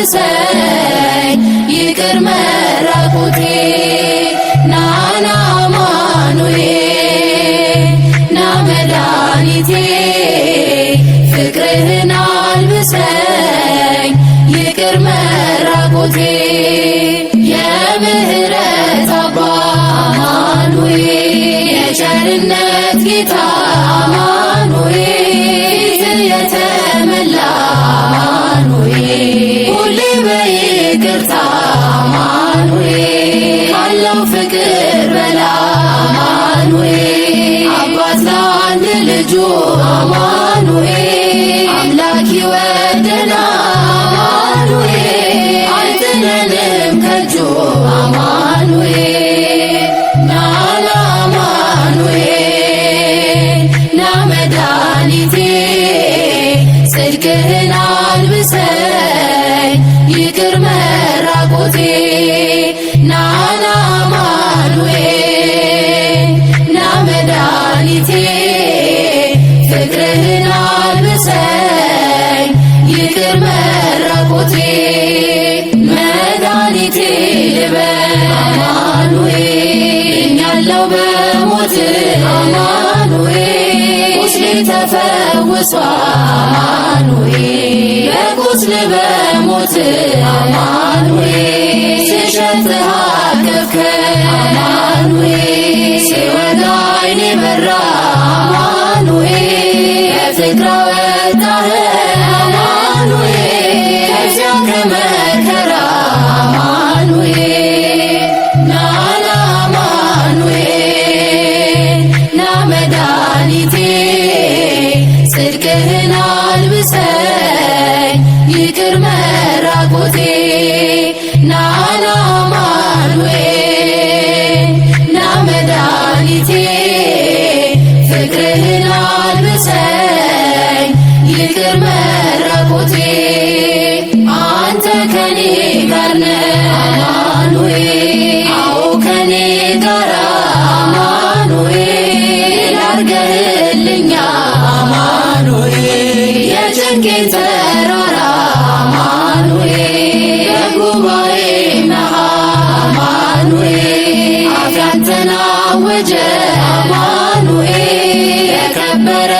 አልብሰኝ ይቅር መራቆቴ ናና አማኑኤል ና መድኃኒቴ ፍቅርህን አልብሰኝ ይቅር መራቆቴ የምህረት አባ አማኑኤል የቸርነት ጌታ አማኑኤል የተመላ አማኑኤል ሁሌ በይቅርታ አማኑኤል ካለው ፍቅር በላ አማኑኤል አባት ለአንድ ልጁ አማኑኤል አምላክ ይወደና አማኑኤል አይጥለንም ከእጁ አማኑኤል ናና አማኑኤል ና መድኃኒቴ ጽድቅህን አልብሰኝ ይቅር መራቆቴ ናና አማኑኤል ና መድኃኒቴ ፍቅርህን አልብሰኝ ይቅር መራቆቴ መድኃኒቴ ልበል አማኑኤል ያለው በሞት አማኑኤል ቁስሌ ተፈውሷል አማኑኤል በቁስል በሞት አማኑኤል ስሸትህ አቀፍከኝ አማኑኤል ሲወጋ ዓይኔ በራ አማኑኤል በፍቅር አወጣኸኝ አማኑኤል ከዚያ ከመከራ አማኑኤል ናና አማኑኤል ና መድኃኒቴ ጽድቅህን አልብሰኝ ይቅር መራቆቴ ናና አማኑኤል ና መድኃኒቴ ፍቅርህን አልብሰኝ ይቅር መራቆቴ አንተ ከኔ ጋር ነህ አማኑኤል አዎ ከኔ ጋር አማኑኤል አድርገህልኛል አማኑኤል የጭንቄን ተራራ አማኑኤል በጉባኤ ነህ አማኑኤል አፍ ያንተን አወጀ አማኑኤል የከበረ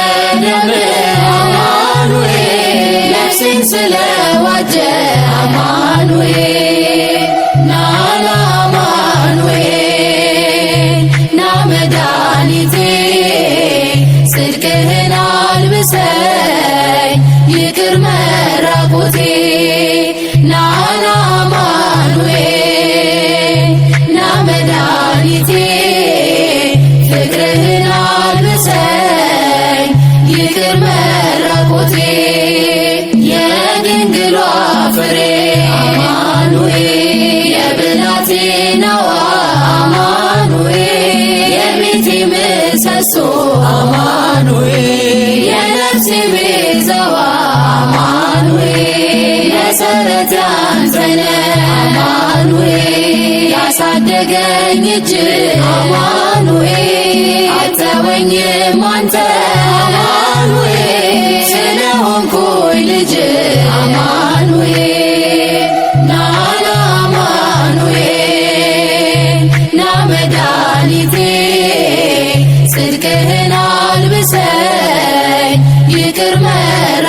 ደምህ አማኑኤል ነፍሴን ስለዋጀ አማኑኤል ናና አማኑኤል ና መድኃኒቴ ጽድቅህን አልብሰኝ ይቅር መራቆቴ ናና አማኑኤል ና መድኃኒቴ ፍቅርህን አልብሰኝ ይቅር መራቆቴ የድንግሏ ፍሬ አማኑኤል የብላቴናዋ አማኑኤል የቤቴ ምሰሶ አማኑኤል የነፍሴ ቤዛዋ አማኑኤል መሰረት ያንተ ነህ አማኑኤል ያሳደገኝ እጅ አማኑኤል አልተወኝም አንተ አማኑኤል ስለሆንኩኝ ልጅ አማኑኤል ናና አማኑኤል ና መድኃኒቴ ጽድቅህን አልብሰኝ ይቅር መራ